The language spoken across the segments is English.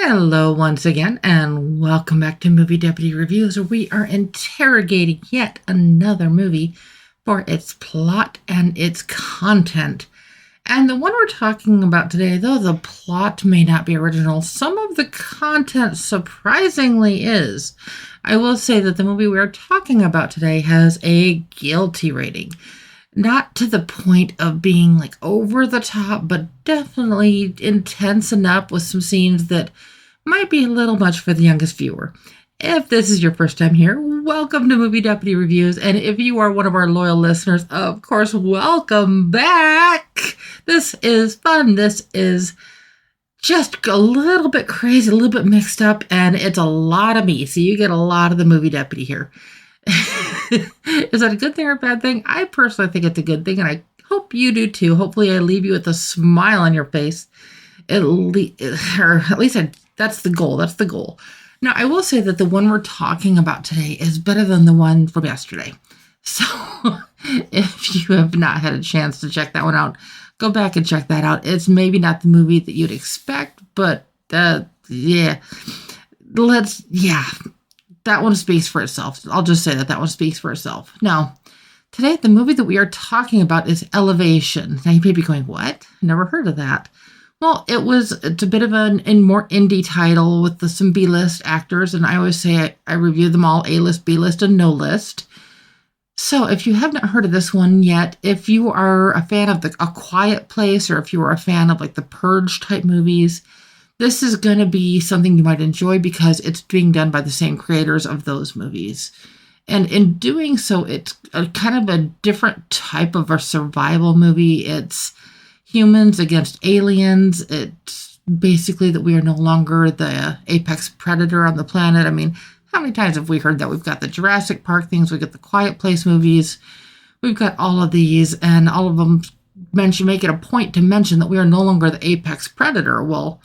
Hello once again, and welcome back to Movie Deputy Reviews, where we are interrogating yet another movie for its plot and its content. And the one we're talking about today, though the plot may not be original, some of the content surprisingly is. I will say that the movie we are talking about today has a guilty rating. Not to the point of being like over the top, but definitely intense enough with some scenes that might be a little much for the youngest viewer. If this is your first time here, welcome to Movie Deputy Reviews. And if you are one of our loyal listeners, of course, welcome back. This is fun. This is just a little bit crazy, a little bit mixed up, and it's a lot of me. So you get a lot of the Movie Deputy here. Is that a good thing or a bad thing? I personally think it's a good thing, and I hope you do too. Hopefully I leave you with a smile on your face. Or at least that's the goal. That's the goal. Now, I will say that the one we're talking about today is better than the one from yesterday. So if you have not had a chance to check that one out, go back and check that out. It's maybe not the movie that you'd expect, but that one speaks for itself. I'll just say that one speaks for itself. Now, today, the movie that we are talking about is Elevation. Now, you may be going, what? Never heard of that. Well, it's a bit of a more indie title with some B-list actors, and I always say I review them all, A-list, B-list, and no list. So if you have not heard of this one yet, if you are a fan of A Quiet Place, or if you are a fan of like the Purge type movies, this is going to be something you might enjoy because it's being done by the same creators of those movies. And in doing so, it's a kind of a different type of a survival movie. It's humans against aliens. It's basically that we are no longer the apex predator on the planet. I mean, how many times have we heard that? We've got the Jurassic Park things. We've got the Quiet Place movies. We've got all of these, and all of them make it a point to mention that we are no longer the apex predator. Well,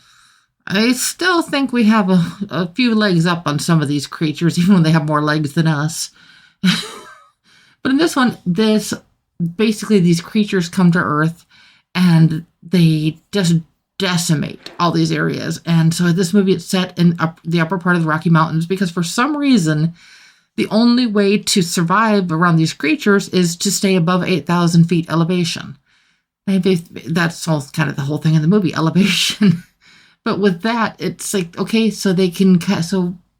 I still think we have a few legs up on some of these creatures, even when they have more legs than us. But in this one, basically these creatures come to Earth and they just decimate all these areas. And so this movie is set in the upper part of the Rocky Mountains because for some reason, the only way to survive around these creatures is to stay above 8,000 feet elevation. Maybe that's all kind of the whole thing in the movie, elevation. But with that, it's like, okay, so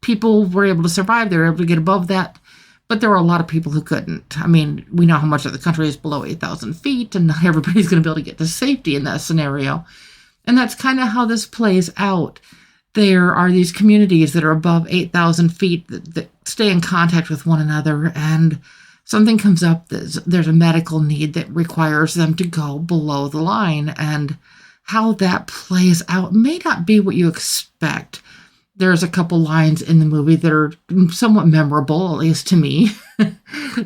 people were able to survive. They were able to get above that. But there were a lot of people who couldn't. I mean, we know how much of the country is below 8,000 feet, and not everybody's going to be able to get to safety in that scenario. And that's kind of how this plays out. There are these communities that are above 8,000 feet that stay in contact with one another, and something comes up, there's a medical need that requires them to go below the line, and how that plays out may not be what you expect. There's a couple lines in the movie that are somewhat memorable, at least to me.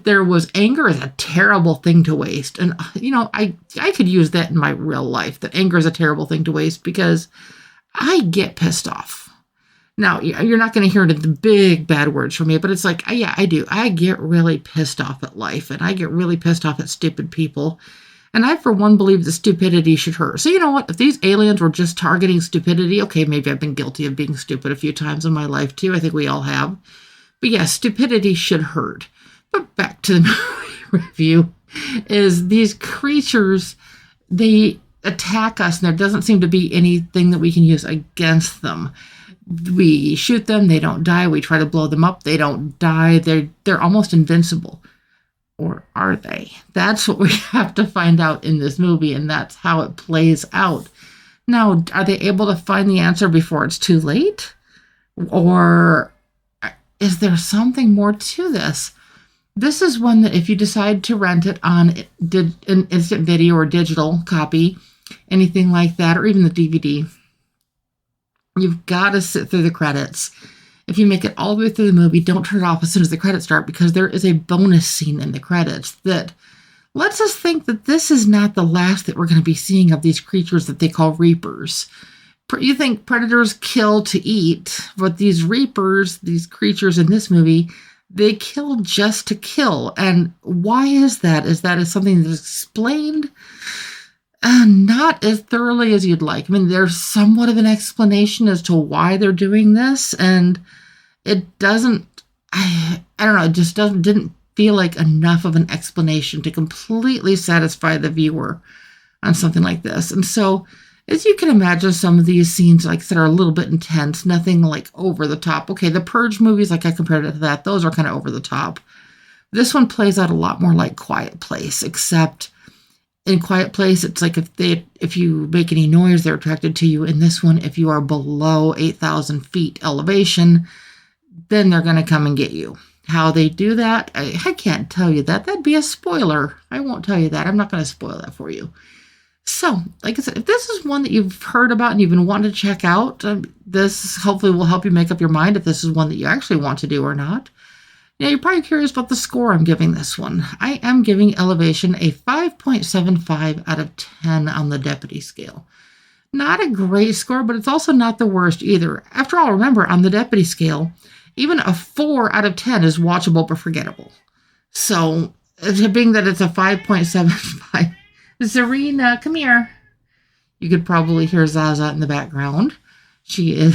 There was, anger is a terrible thing to waste. And, I could use that in my real life, that anger is a terrible thing to waste because I get pissed off. Now, you're not going to hear the big bad words from me, but it's like, yeah, I do. I get really pissed off at life, and I get really pissed off at stupid people. And I, for one, believe that stupidity should hurt. So you know what? If these aliens were just targeting stupidity, okay, maybe I've been guilty of being stupid a few times in my life, too. I think we all have. But yeah, stupidity should hurt. But back to the movie review, is these creatures, they attack us, and there doesn't seem to be anything that we can use against them. We shoot them, they don't die. We try to blow them up, they don't die. They're almost invincible. Or are they? That's what we have to find out in this movie, and that's how it plays out. Now, are they able to find the answer before it's too late? Or is there something more to this? This is one that if you decide to rent it on an instant video or digital copy, anything like that, or even the DVD, you've got to sit through the credits. If you make it all the way through the movie, don't turn it off as soon as the credits start, because there is a bonus scene in the credits that lets us think that this is not the last that we're going to be seeing of these creatures that they call reapers. You think predators kill to eat, but these reapers, these creatures in this movie, they kill just to kill. And why is that? Is something that's explained? Not as thoroughly as you'd like. I mean, there's somewhat of an explanation as to why they're doing this, and it doesn't, I don't know, it just didn't feel like enough of an explanation to completely satisfy the viewer on something like this. And so, as you can imagine, some of these scenes, like I said, are a little bit intense, nothing like over the top. Okay, the Purge movies, like I compared it to that, those are kind of over the top. This one plays out a lot more like Quiet Place, except in Quiet Place, it's like if you make any noise, they're attracted to you. In this one, if you are below 8,000 feet elevation, then they're going to come and get you. How they do that, I can't tell you that. That'd be a spoiler. I won't tell you that. I'm not going to spoil that for you. So, like I said, if this is one that you've heard about and you've been wanting to check out, this hopefully will help you make up your mind if this is one that you actually want to do or not. Now, you're probably curious about the score I'm giving this one. I am giving Elevation a 5.75 out of 10 on the Deputy scale. Not a great score, but it's also not the worst either. After all, remember, on the Deputy scale, even a 4 out of 10 is watchable but forgettable. So, being that it's a 5.75, Zarina, come here. You could probably hear Zaza in the background. She is...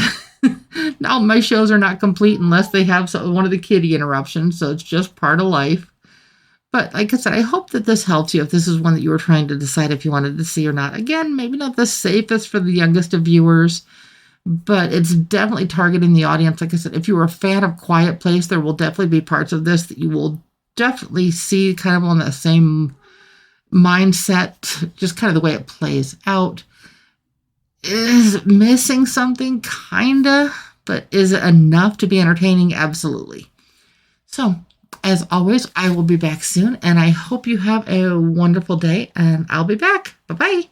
Now, my shows are not complete unless they have one of the kitty interruptions, so it's just part of life. But like I said, I hope that this helps you if this is one that you were trying to decide if you wanted to see or not. Again, maybe not the safest for the youngest of viewers, but it's definitely targeting the audience. Like I said, if you were a fan of Quiet Place, there will definitely be parts of this that you will definitely see kind of on the same mindset, just kind of the way it plays out. Is it missing something? Kinda. But is it enough to be entertaining? Absolutely. So, as always, I will be back soon, and I hope you have a wonderful day, and I'll be back. Bye-bye.